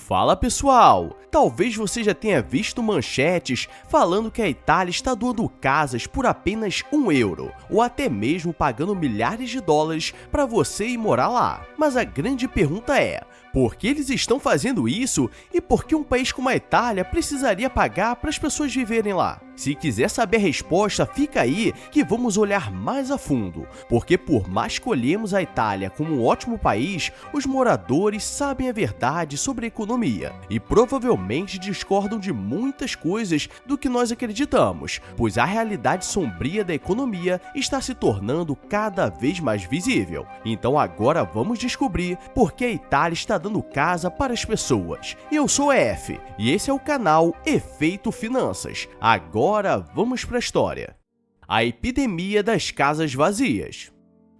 Fala pessoal! Talvez você já tenha visto manchetes falando que a Itália está doando casas por apenas €1, ou até mesmo pagando milhares de dólares para você ir morar lá. Mas a grande pergunta é, por que eles estão fazendo isso e por que um país como a Itália precisaria pagar para as pessoas viverem lá? Se quiser saber a resposta, fica aí que vamos olhar mais a fundo, porque por mais que olhemos a Itália como um ótimo país, os moradores sabem a verdade sobre a economia e provavelmente discordam de muitas coisas do que nós acreditamos, pois a realidade sombria da economia está se tornando cada vez mais visível. Então agora vamos descobrir por que a Itália está dando casa para as pessoas. Eu sou F e esse é o canal Efeito Finanças. Agora vamos para a história. A epidemia das casas vazias.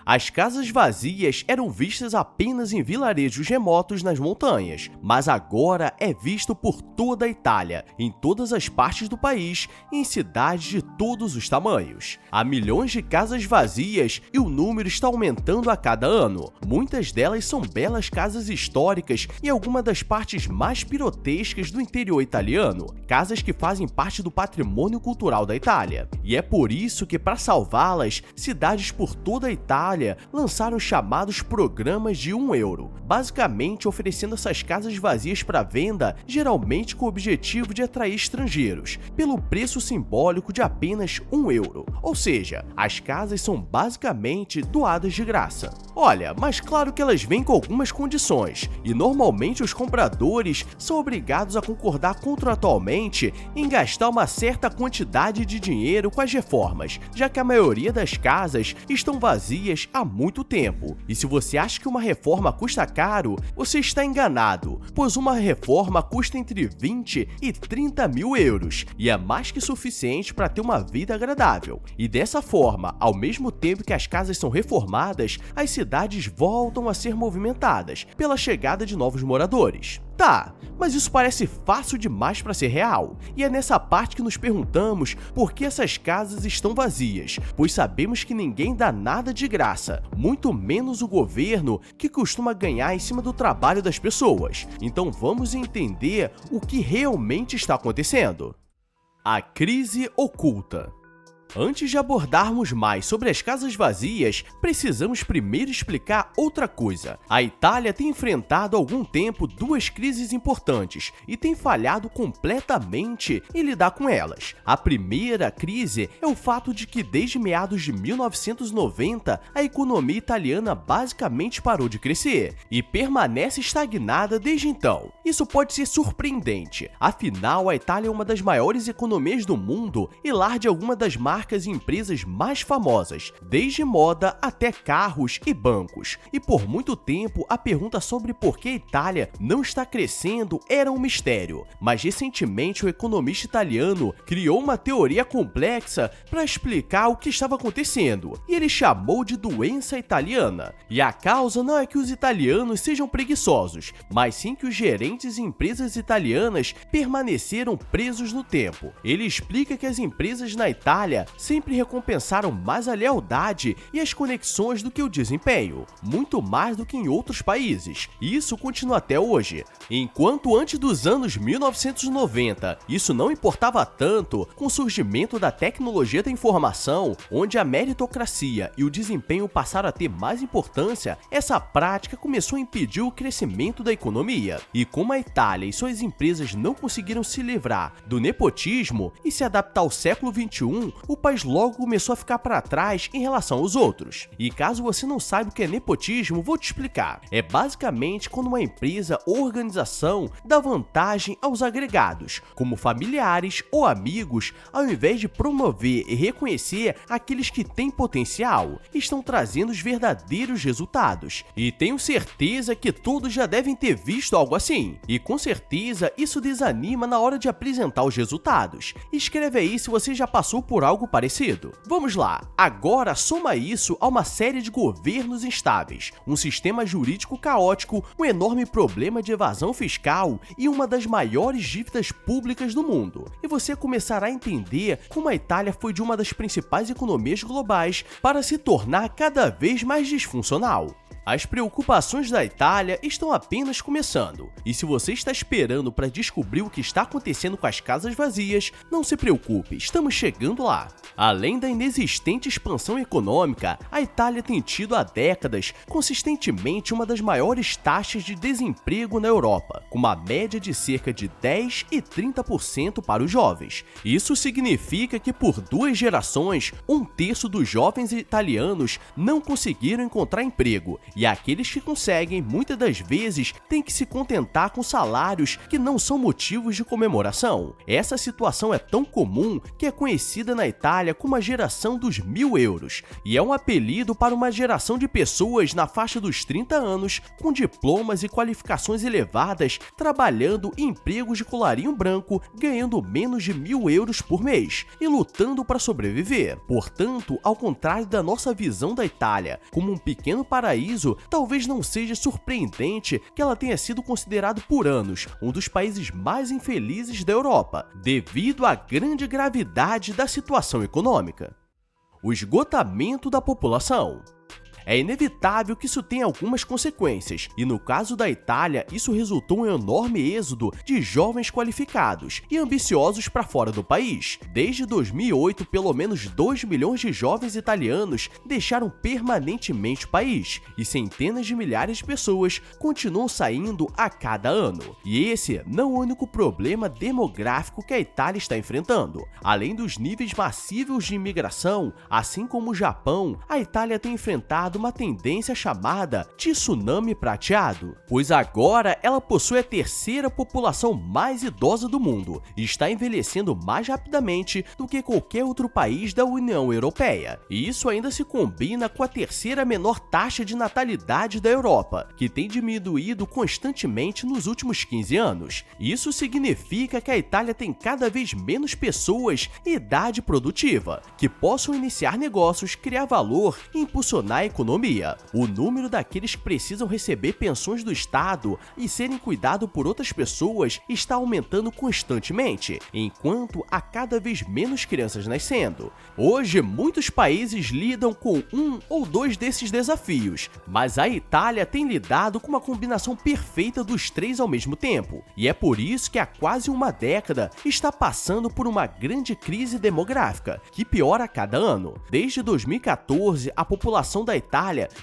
As casas vazias eram vistas apenas em vilarejos remotos nas montanhas, mas agora é visto por toda a Itália, em todas as partes do país e em cidades de todos os tamanhos. Há milhões de casas vazias e o número está aumentando a cada ano. Muitas delas são belas casas históricas e algumas das partes mais pirotescas do interior italiano, casas que fazem parte do patrimônio cultural da Itália. E é por isso que, para salvá-las, cidades por toda a Itália lançaram chamados programas de €1, basicamente oferecendo essas casas vazias para venda, geralmente com o objetivo de atrair estrangeiros, pelo preço simbólico de apenas €1. Ou seja, as casas são basicamente doadas de graça. Olha, mas claro que elas vêm com algumas condições, e normalmente os compradores são obrigados a concordar contratualmente em gastar uma certa quantidade de dinheiro com as reformas, já que a maioria das casas estão vazias há muito tempo. E se você acha que uma reforma custa caro, você está enganado, pois uma reforma custa entre 20 e 30 mil euros, e é mais que suficiente para ter uma vida agradável. E dessa forma, ao mesmo tempo que as casas são reformadas, as cidades voltam a ser movimentadas pela chegada de novos moradores. Tá, mas isso parece fácil demais para ser real, e é nessa parte que nos perguntamos por que essas casas estão vazias, pois sabemos que ninguém dá nada de graça, muito menos o governo, que costuma ganhar em cima do trabalho das pessoas. Então vamos entender o que realmente está acontecendo. A crise oculta. Antes de abordarmos mais sobre as casas vazias, precisamos primeiro explicar outra coisa. A Itália tem enfrentado há algum tempo duas crises importantes e tem falhado completamente em lidar com elas. A primeira crise é o fato de que desde meados de 1990, a economia italiana basicamente parou de crescer e permanece estagnada desde então. Isso pode ser surpreendente, afinal a Itália é uma das maiores economias do mundo e lar de algumas das marcas e empresas mais famosas, desde moda até carros e bancos. E por muito tempo, a pergunta sobre por que a Itália não está crescendo era um mistério. Mas recentemente, o economista italiano criou uma teoria complexa para explicar o que estava acontecendo, e ele chamou de doença italiana. E a causa não é que os italianos sejam preguiçosos, mas sim que os gerentes e empresas italianas permaneceram presos no tempo. Ele explica que as empresas na Itália sempre recompensaram mais a lealdade e as conexões do que o desempenho, muito mais do que em outros países, e isso continua até hoje. Enquanto antes dos anos 1990 isso não importava tanto, com o surgimento da tecnologia da informação, onde a meritocracia e o desempenho passaram a ter mais importância, essa prática começou a impedir o crescimento da economia. E como a Itália e suas empresas não conseguiram se livrar do nepotismo e se adaptar ao século XXI, o país logo começou a ficar para trás em relação aos outros. E caso você não saiba o que é nepotismo, vou te explicar. É basicamente quando uma empresa ou organização dá vantagem aos agregados, como familiares ou amigos, ao invés de promover e reconhecer aqueles que têm potencial, estão trazendo os verdadeiros resultados. E tenho certeza que todos já devem ter visto algo assim. E com certeza isso desanima na hora de apresentar os resultados. Escreve aí se você já passou por algo parecido. Vamos lá, agora soma isso a uma série de governos instáveis, um sistema jurídico caótico, um enorme problema de evasão fiscal e uma das maiores dívidas públicas do mundo. E você começará a entender como a Itália foi de uma das principais economias globais para se tornar cada vez mais disfuncional. As preocupações da Itália estão apenas começando, e se você está esperando para descobrir o que está acontecendo com as casas vazias, não se preocupe, estamos chegando lá. Além da inexistente expansão econômica, a Itália tem tido há décadas consistentemente uma das maiores taxas de desemprego na Europa, com uma média de cerca de 10 e 30% para os jovens. Isso significa que por 2 gerações, 1/3 dos jovens italianos não conseguiram encontrar emprego, e aqueles que conseguem, muitas das vezes, têm que se contentar com salários que não são motivos de comemoração. Essa situação é tão comum que é conhecida na Itália como a geração dos 1000 euros, e é um apelido para uma geração de pessoas na faixa dos 30 anos, com diplomas e qualificações elevadas, trabalhando em empregos de colarinho branco, ganhando menos de 1000 euros por mês, e lutando para sobreviver. Portanto, ao contrário da nossa visão da Itália como um pequeno paraíso, talvez não seja surpreendente que ela tenha sido considerada por anos um dos países mais infelizes da Europa, devido à grande gravidade da situação econômica. O esgotamento da população. É inevitável que isso tenha algumas consequências, e no caso da Itália, isso resultou em um enorme êxodo de jovens qualificados e ambiciosos para fora do país. Desde 2008, pelo menos 2 milhões de jovens italianos deixaram permanentemente o país, e centenas de milhares de pessoas continuam saindo a cada ano. E esse não é o único problema demográfico que a Itália está enfrentando. Além dos níveis massivos de imigração, assim como o Japão, a Itália tem enfrentado uma tendência chamada de tsunami prateado, pois agora ela possui a 3ª população mais idosa do mundo e está envelhecendo mais rapidamente do que qualquer outro país da União Europeia. E isso ainda se combina com a 3ª menor taxa de natalidade da Europa, que tem diminuído constantemente nos últimos 15 anos. Isso significa que a Itália tem cada vez menos pessoas em idade produtiva, que possam iniciar negócios, criar valor e impulsionar a economia. O número daqueles que precisam receber pensões do Estado e serem cuidados por outras pessoas está aumentando constantemente, enquanto há cada vez menos crianças nascendo. Hoje, muitos países lidam com um ou 2 desses desafios, mas a Itália tem lidado com uma combinação perfeita dos 3 ao mesmo tempo, e é por isso que há quase uma década está passando por uma grande crise demográfica, que piora a cada ano. Desde 2014, a população da Itália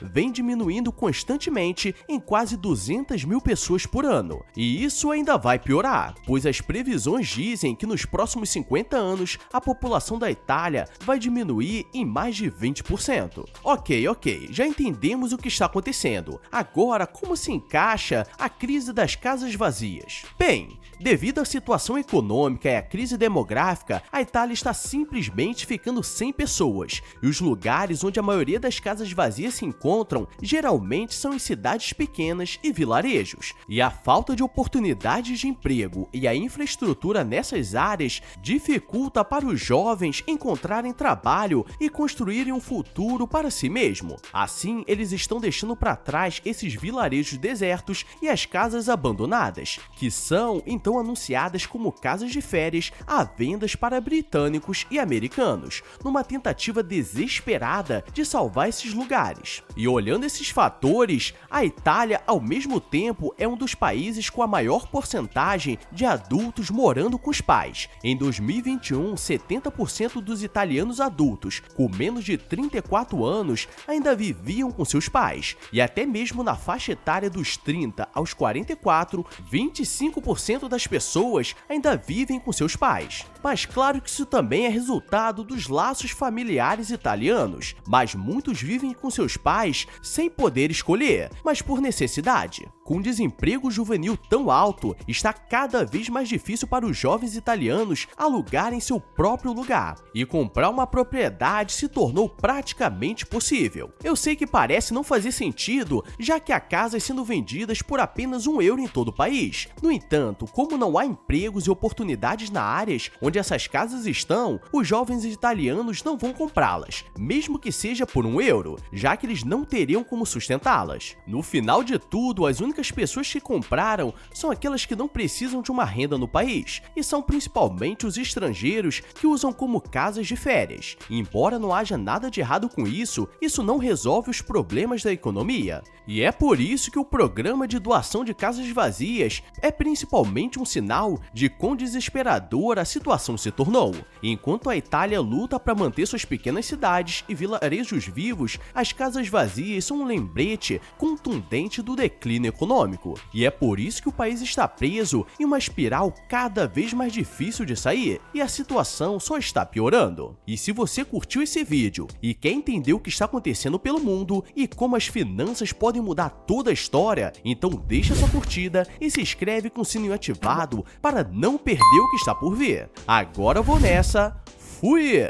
vem diminuindo constantemente em quase 200 mil pessoas por ano. E isso ainda vai piorar, pois as previsões dizem que nos próximos 50 anos a população da Itália vai diminuir em mais de 20%. Ok, já entendemos o que está acontecendo. Agora, como se encaixa a crise das casas vazias? Bem, devido à situação econômica e à crise demográfica, a Itália está simplesmente ficando sem pessoas, e os lugares onde a maioria das casas vazias se encontram geralmente são em cidades pequenas e vilarejos, e a falta de oportunidades de emprego e a infraestrutura nessas áreas dificulta para os jovens encontrarem trabalho e construírem um futuro para si mesmo. Assim, eles estão deixando para trás esses vilarejos desertos e as casas abandonadas, que são então anunciadas como casas de férias à venda para britânicos e americanos, numa tentativa desesperada de salvar esses lugares. E olhando esses fatores, a Itália, ao mesmo tempo, é um dos países com a maior porcentagem de adultos morando com os pais. Em 2021, 70% dos italianos adultos com menos de 34 anos ainda viviam com seus pais, e até mesmo na faixa etária dos 30 aos 44, 25% das pessoas ainda vivem com seus pais. Mas claro que isso também é resultado dos laços familiares italianos, mas muitos vivem com seus pais sem poder escolher, mas por necessidade. Com desemprego juvenil tão alto, está cada vez mais difícil para os jovens italianos alugarem seu próprio lugar, e comprar uma propriedade se tornou praticamente possível. Eu sei que parece não fazer sentido, já que há casas sendo vendidas por apenas €1 em todo o país. No entanto, como não há empregos e oportunidades nas áreas onde essas casas estão, os jovens italianos não vão comprá-las, mesmo que seja por €1, já que eles não teriam como sustentá-las. No final de tudo, as únicas pessoas que compraram são aquelas que não precisam de uma renda no país, e são principalmente os estrangeiros que usam como casas de férias. Embora não haja nada de errado com isso, isso não resolve os problemas da economia. E é por isso que o programa de doação de casas vazias é principalmente um sinal de quão desesperadora a situação se tornou. Enquanto a Itália luta para manter suas pequenas cidades e vilarejos vivos, as casas vazias são um lembrete contundente do declínio econômico. E é por isso que o país está preso em uma espiral cada vez mais difícil de sair, e a situação só está piorando. E se você curtiu esse vídeo e quer entender o que está acontecendo pelo mundo e como as finanças podem mudar toda a história, então deixa sua curtida e se inscreve com o sininho ativado para não perder o que está por vir. Agora eu vou nessa, fui!